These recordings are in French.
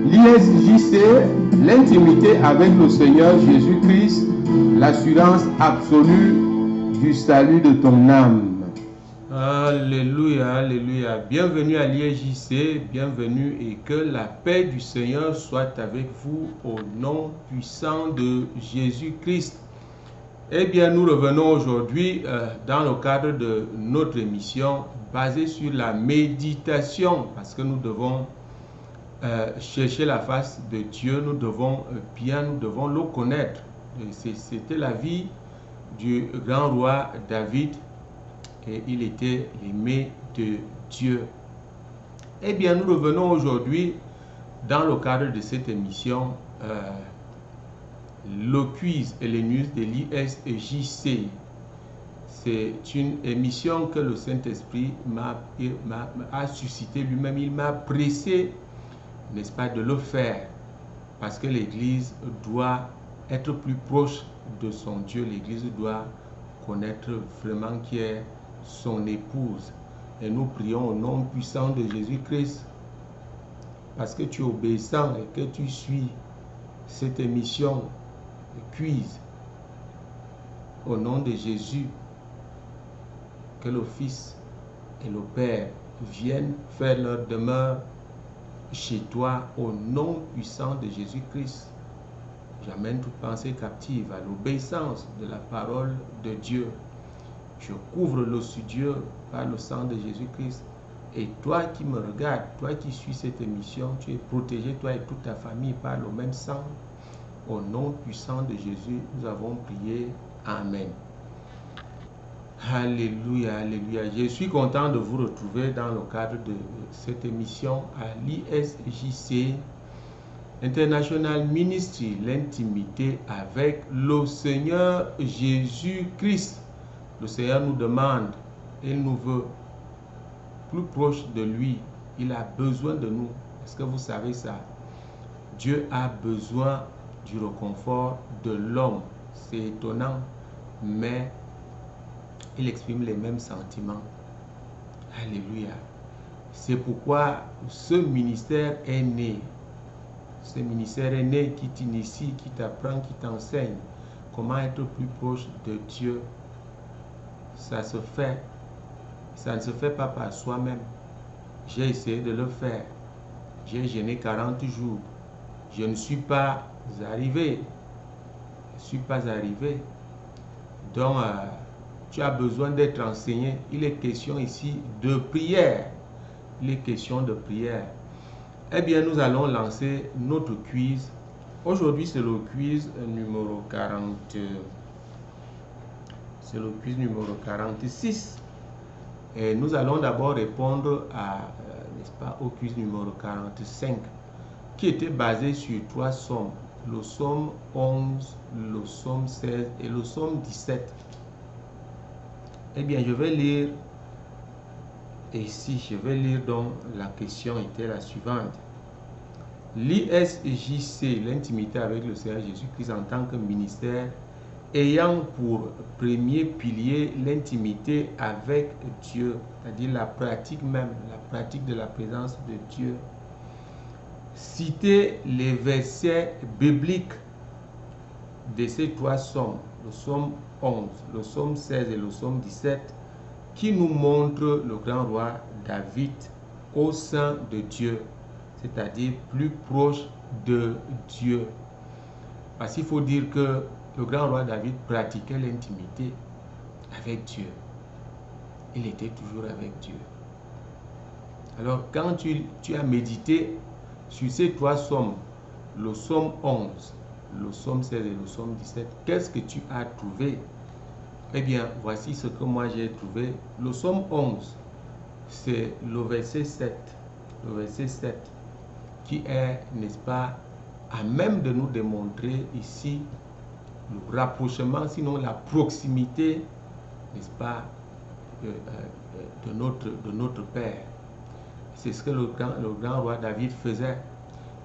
L'ISJC, l'intimité avec le Seigneur Jésus-Christ, l'assurance absolue du salut de ton âme. Alléluia, alléluia. Bienvenue à l'ISJC, bienvenue et que la paix du Seigneur soit avec vous au nom puissant de Jésus-Christ. Eh bien, nous revenons aujourd'hui dans le cadre de notre émission basée sur la méditation parce que nous devons chercher la face de Dieu, nous devons le connaître. C'était la vie du grand roi David et il était aimé de Dieu. Eh bien, nous revenons aujourd'hui dans le cadre de cette émission le quiz et les news de l'ISJC. C'est une émission que le Saint-Esprit a suscité lui-même. Il m'a pressé, n'est-ce pas, de le faire parce que l'Église doit être plus proche de son Dieu. L'Église doit connaître vraiment qui est son épouse. Et nous prions au nom puissant de Jésus-Christ parce que tu es obéissant et que tu suis cette émission quiz au nom de Jésus, que le Fils et le Père viennent faire leur demeure chez toi au nom puissant de Jésus-Christ. J'amène toute pensée captive à l'obéissance de la parole de Dieu. Je couvre le studio par le sang de Jésus-Christ. Et toi qui me regardes, toi qui suis cette émission, tu es protégé, toi et toute ta famille, par le même sang. Au nom puissant de Jésus, nous avons prié. Amen. Alléluia, alléluia. Je suis content de vous retrouver dans le cadre de cette émission à l'ISJC, International Ministry, l'intimité avec le Seigneur Jésus-Christ. Le Seigneur nous demande, il nous veut plus proche de lui. Il a besoin de nous. Est-ce que vous savez ça? Dieu a besoin du réconfort de l'homme. C'est étonnant, mais il exprime les mêmes sentiments. Alléluia. C'est pourquoi ce ministère est né. Ce ministère est né qui t'initie, qui t'apprend, qui t'enseigne comment être plus proche de Dieu. Ça se fait. Ça ne se fait pas par soi-même. J'ai essayé de le faire. J'ai jeûné 40 jours. Je ne suis pas arrivé. Je ne suis pas arrivé. Donc, tu as besoin d'être enseigné. Il est question ici de prière. Il est question de prière. Eh bien, nous allons lancer notre quiz. Aujourd'hui, c'est le quiz numéro 40. C'est le quiz numéro 46. Et nous allons d'abord répondre n'est-ce pas, au quiz numéro 45, qui était basé sur 3 psaumes. Le psaume 11, le psaume 16 et le psaume 17. Eh bien, je vais lire ici, donc la question était la suivante. L'ISJC, l'intimité avec le Seigneur Jésus-Christ en tant que ministère, ayant pour premier pilier l'intimité avec Dieu, c'est-à-dire la pratique même, la pratique de la présence de Dieu. Citez les versets bibliques de ces 3 psaumes, le psaume 11, le psaume 16 et le psaume 17, qui nous montrent le grand roi David au sein de Dieu, c'est-à-dire plus proche de Dieu. Parce qu'il faut dire que le grand roi David pratiquait l'intimité avec Dieu. Il était toujours avec Dieu. Alors, quand tu as médité sur ces 3 psaumes, le psaume 11, le psaume 16 et le psaume 17, qu'est-ce que tu as trouvé? Eh bien, voici ce que moi j'ai trouvé. Le psaume 11, c'est le verset 7. Le verset 7 qui est, n'est-ce pas, à même de nous démontrer ici le rapprochement, sinon la proximité, n'est-ce pas, de notre Père. C'est ce que le grand roi David faisait.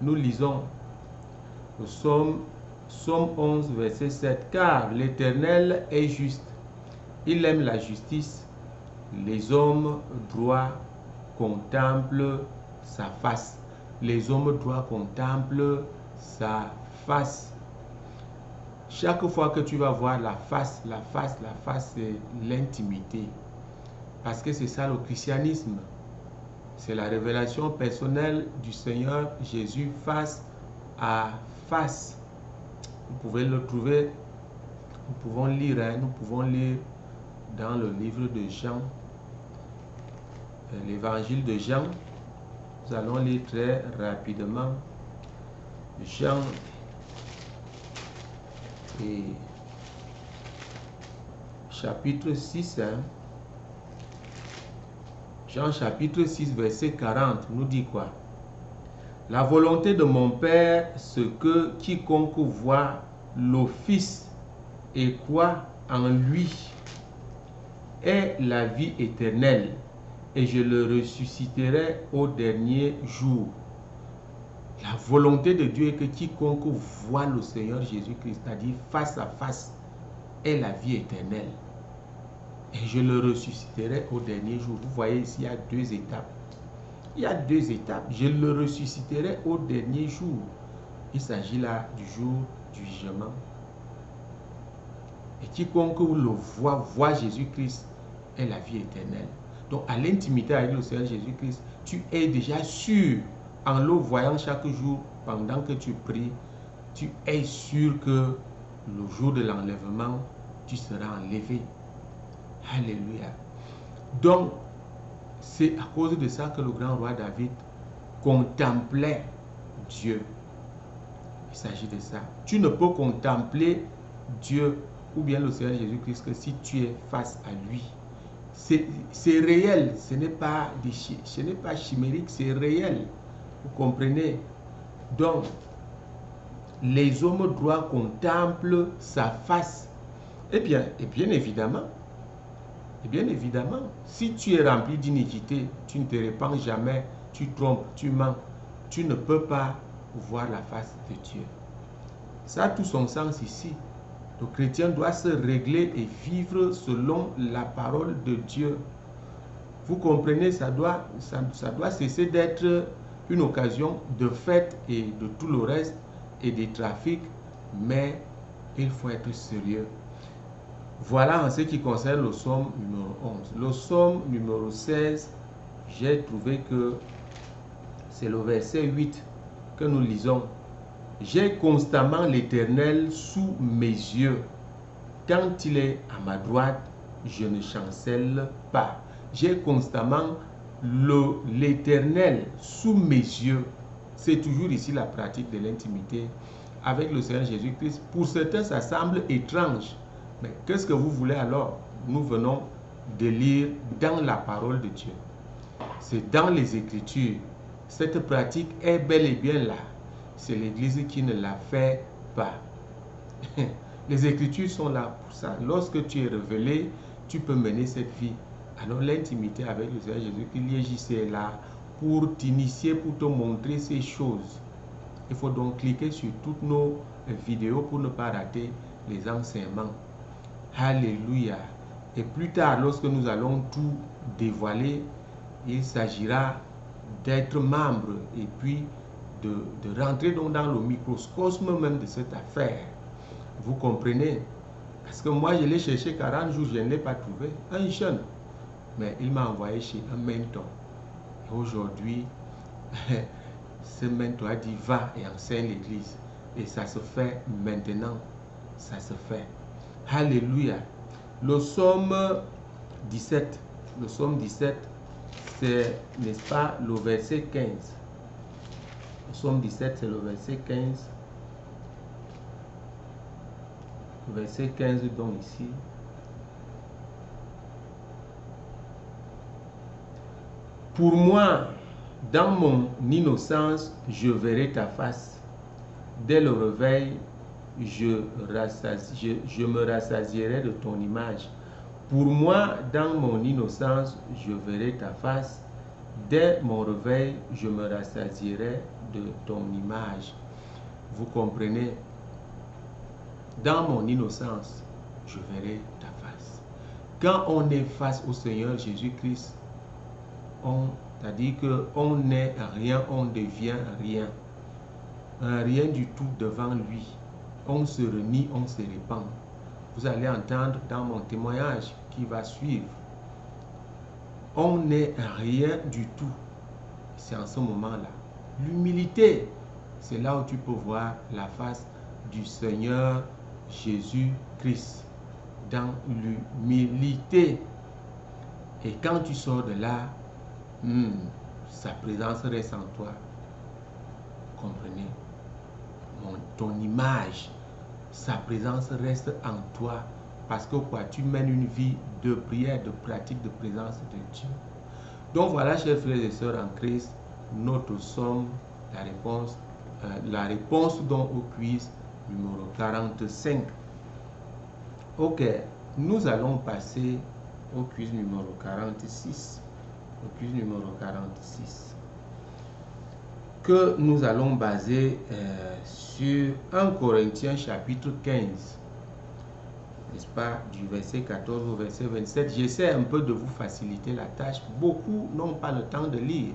Nous lisons le psaume 11, verset 7. Car l'Éternel est juste il aime la justice, les hommes droits contemplent sa face. Les hommes droits contemplent sa face. Chaque fois que tu vas voir la face, c'est l'intimité. Parce que c'est ça le christianisme. C'est la révélation personnelle du Seigneur Jésus face à face. Vous pouvez le trouver, nous pouvons lire dans le livre de Jean, l'évangile de Jean. Nous allons lire très rapidement. Jean et chapitre 6. Jean chapitre 6, verset 40 nous dit quoi? La volonté de mon Père, c'est que quiconque voit le Fils et croit en lui ait la vie éternelle, et je le ressusciterai au dernier jour. La volonté de Dieu est que quiconque voit le Seigneur Jésus-Christ, c'est-à-dire face à face, ait la vie éternelle. Et je le ressusciterai au dernier jour. Vous voyez ici, il y a deux étapes. Il y a deux étapes. Je le ressusciterai au dernier jour. Il s'agit là du jour du jugement. Et quiconque le voit Jésus-Christ est la vie éternelle. Donc, à l'intimité avec le Seigneur Jésus-Christ, tu es déjà sûr, en le voyant chaque jour, pendant que tu pries, tu es sûr que le jour de l'enlèvement, tu seras enlevé. Alléluia. Donc, c'est à cause de ça que le grand roi David contemplait Dieu. Il s'agit de ça. Tu ne peux contempler Dieu ou bien le Seigneur Jésus-Christ que si tu es face à lui. C'est réel, ce n'est pas chimérique, c'est réel. Vous comprenez? Donc, les hommes droits contemplent sa face. Et bien évidemment, si tu es rempli d'iniquité, tu ne te répands jamais, tu trompes, tu mens, tu ne peux pas voir la face de Dieu. Ça a tout son sens ici. Le chrétien doit se régler et vivre selon la parole de Dieu. Vous comprenez, ça doit cesser d'être une occasion de fête et de tout le reste et des trafics, mais il faut être sérieux. Voilà en ce qui concerne le psaume numéro 11. Le psaume numéro 16, j'ai trouvé que c'est le verset 8 que nous lisons. J'ai constamment l'Éternel sous mes yeux. Quand il est à ma droite, je ne chancelle pas. J'ai constamment l'Éternel sous mes yeux. C'est toujours ici la pratique de l'intimité avec le Seigneur Jésus-Christ. Pour certains, ça semble étrange. Mais qu'est-ce que vous voulez alors? Nous venons de lire dans la parole de Dieu. C'est dans les Écritures. Cette pratique est bel et bien là. C'est l'Église qui ne la fait pas. Les Écritures sont là pour ça. Lorsque tu es révélé, tu peux mener cette vie. Alors l'intimité avec le Seigneur Jésus-Christ est là pour t'initier, pour te montrer ces choses. Il faut donc cliquer sur toutes nos vidéos pour ne pas rater les enseignements. Alléluia. Et plus tard, lorsque nous allons tout dévoiler, il s'agira d'être membre et puis de rentrer donc dans le microcosme même de cette affaire. Vous comprenez? Parce que moi, je l'ai cherché 40 jours, je ne l'ai pas trouvé. Un jeune. Mais il m'a envoyé chez un mentor. Et aujourd'hui, ce mentor a dit, va et enseigne l'église. Et ça se fait maintenant. Ça se fait. Alléluia. Le psaume 17. Le psaume 17, c'est, n'est-ce pas, le verset 15. Le psaume 17, c'est le verset 15. Le verset 15, donc ici. Pour moi, dans mon innocence, je verrai ta face. Dès le réveil, je me rassasierai de ton image. Pour moi, dans mon innocence, je verrai ta face. Dès mon réveil, je me rassasierai de ton image. Vous comprenez? Dans mon innocence, je verrai ta face. quand on est face au Seigneur Jésus-Christ, c'est-à-dire qu'on n'est rien, on devient rien. Rien du tout devant lui. On se renie, on se répand. Vous allez entendre dans mon témoignage qui va suivre. On n'est rien du tout. C'est en ce moment-là. L'humilité, c'est là où tu peux voir la face du Seigneur Jésus-Christ. Dans l'humilité. Et quand tu sors de là, sa présence reste en toi. Comprenez? Ton image, sa présence reste en toi. Parce que quoi? Tu mènes une vie de prière, de pratique, de présence de Dieu. Donc voilà, chers frères et sœurs en Christ, notre somme, la réponse donc au quiz numéro 45. Ok, nous allons passer au quiz numéro 46. Au quiz numéro 46. Que nous allons baser sur 1 Corinthiens chapitre 15. N'est-ce pas? Du verset 14 au verset 27. J'essaie un peu de vous faciliter la tâche. Beaucoup n'ont pas le temps de lire.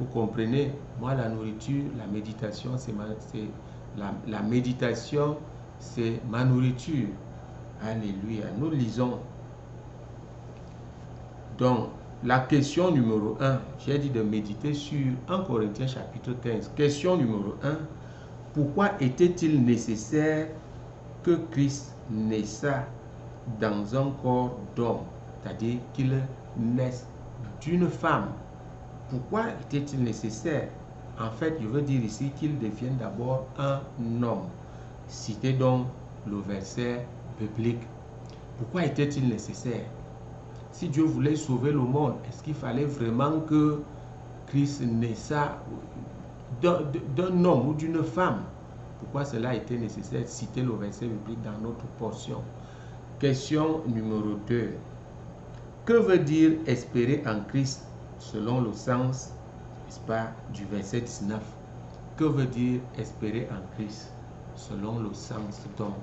Vous comprenez? Moi, la nourriture, la méditation, la méditation, c'est ma nourriture. Alléluia. Nous lisons. Donc, la question numéro 1, j'ai dit de méditer sur 1 Corinthiens chapitre 15. Question numéro 1, pourquoi était-il nécessaire que Christ naissa dans un corps d'homme, c'est-à-dire qu'il naisse d'une femme? Pourquoi était-il nécessaire? En fait, je veux dire ici qu'il devienne d'abord un homme. Citez donc le verset biblique. Pourquoi était-il nécessaire? Si Dieu voulait sauver le monde, est-ce qu'il fallait vraiment que Christ naissa d'un homme ou d'une femme? Pourquoi cela était nécessaire? Citer le verset biblique dans notre portion. Question numéro 2. Que veut dire espérer en Christ selon le sens, n'est-ce pas, du verset 19? Que veut dire espérer en Christ selon le sens donc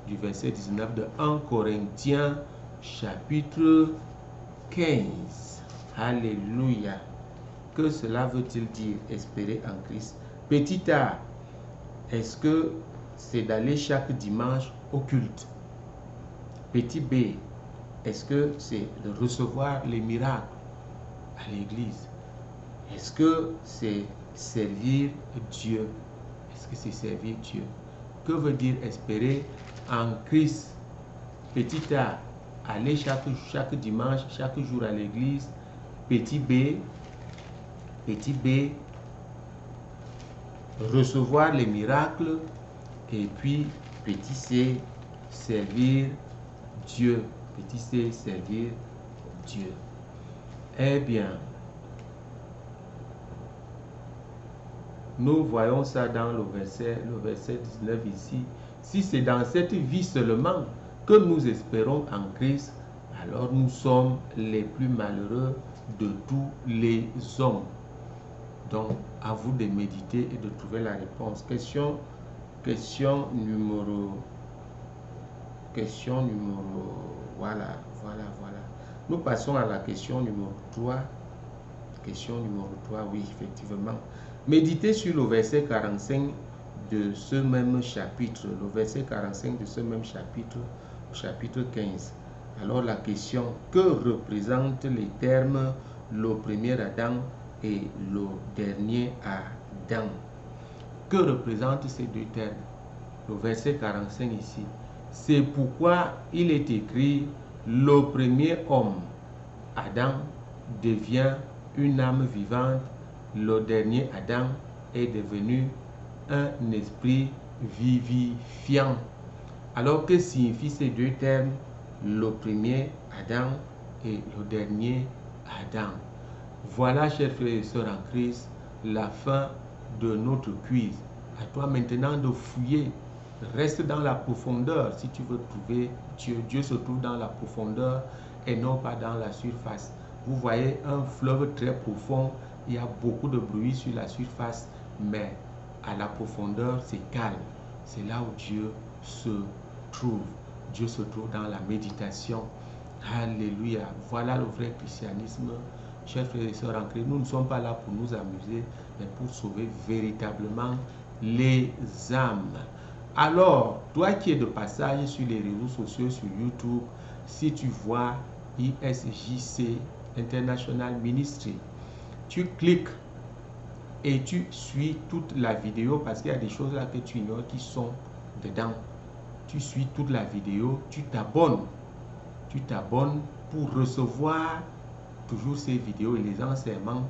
du verset 19 de 1 Corinthiens chapitre 15. Alléluia. Que cela veut-il dire espérer en Christ? Petit a, est-ce que c'est d'aller chaque dimanche au culte? Petit b, est-ce que c'est de recevoir les miracles à l'église? Est-ce que c'est servir Dieu? Est-ce que c'est servir Dieu? Que veut dire espérer en Christ? Petit a, aller chaque dimanche, chaque jour à l'église. Petit b, recevoir les miracles. Et puis, petit c, servir Dieu. Petit c, servir Dieu. Eh bien, nous voyons ça dans le verset 19 ici. Si c'est dans cette vie seulement que nous espérons en Christ, alors nous sommes les plus malheureux de tous les hommes. Donc, à vous de méditer et de trouver la réponse. Question numéro, voilà. Nous passons à la question numéro 3. Question numéro 3, oui, effectivement. Méditez sur le verset 45 de ce même chapitre. Le verset 45 de ce même chapitre, chapitre 15. Alors la question, que représentent les termes le premier Adam et le dernier Adam? Que représentent ces deux termes? Le verset 45 ici. C'est pourquoi il est écrit, le premier homme, Adam, devient une âme vivante. Le dernier Adam est devenu un esprit vivifiant. Alors que signifient ces deux termes? Le premier Adam et le dernier Adam. Voilà, chers frères et sœurs en Christ, la fin de notre quiz. À toi maintenant de fouiller. Reste dans la profondeur si tu veux trouver Dieu. Dieu se trouve dans la profondeur et non pas dans la surface. Vous voyez un fleuve très profond, il y a beaucoup de bruit sur la surface, mais à la profondeur, c'est calme. C'est là où Dieu se trouve. Dieu se trouve dans la méditation. Alléluia. Voilà le vrai christianisme. Chers frères et sœurs en Christ, nous ne sommes pas là pour nous amuser, mais pour sauver véritablement les âmes. Alors, toi qui es de passage sur les réseaux sociaux, sur YouTube, si tu vois ISJC, International Ministry, tu cliques et tu suis toute la vidéo parce qu'il y a des choses là que tu ignores qui sont dedans. Tu suis toute la vidéo, tu t'abonnes pour recevoir toujours ces vidéos et les enseignements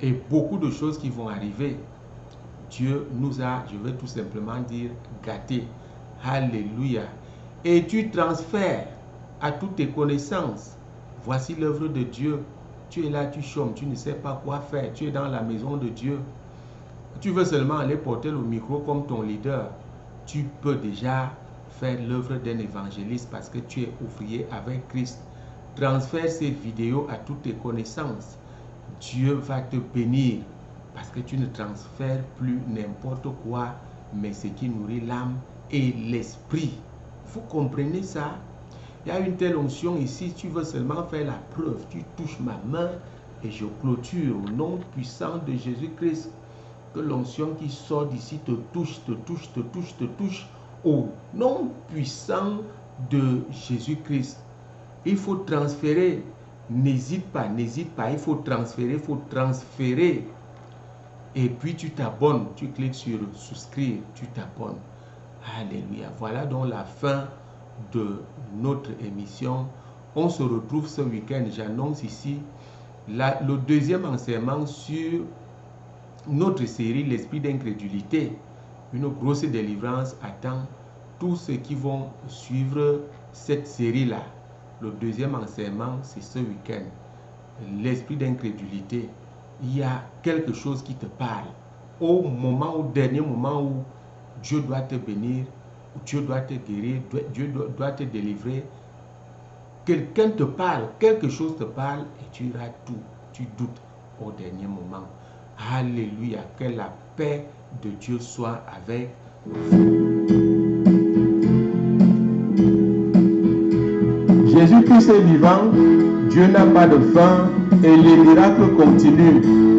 et beaucoup de choses qui vont arriver. Dieu nous a, je vais tout simplement dire, gâtés. Alléluia. Et tu transfères à toutes tes connaissances. Voici l'œuvre de Dieu. Tu es là, tu chômes, tu ne sais pas quoi faire. Tu es dans la maison de Dieu. Tu veux seulement aller porter le micro comme ton leader. Tu peux déjà faire l'œuvre d'un évangéliste parce que tu es ouvrier avec Christ. Transfère ces vidéos à toutes tes connaissances. Dieu va te bénir parce que tu ne transfères plus n'importe quoi, mais ce qui nourrit l'âme et l'esprit. Vous comprenez ça? Il y a une telle onction ici, tu veux seulement faire la preuve. Tu touches ma main et je clôture au nom puissant de Jésus-Christ. Que l'onction qui sort d'ici te touche, te touche, te touche, te touche. Au nom puissant de Jésus-Christ. Il faut transférer. N'hésite pas, il faut transférer. Et puis tu t'abonnes, tu cliques sur souscrire, tu t'abonnes. Alléluia. Voilà donc la fin de notre émission. On se retrouve ce week-end. J'annonce ici le deuxième enseignement sur notre série L'esprit d'incrédulité. Une grosse délivrance attend tous ceux qui vont suivre cette série-là. Le deuxième enseignement, c'est ce week-end. L'esprit d'incrédulité. Il y a quelque chose qui te parle. Au dernier moment où Dieu doit te bénir, où Dieu doit te guérir, Dieu doit te délivrer. Quelqu'un te parle, quelque chose te parle et tu rates tout. Tu doutes au dernier moment. Alléluia. Que la paix de Dieu soit avec vous. Jésus-Christ est vivant, Dieu n'a pas de fin et les miracles continuent.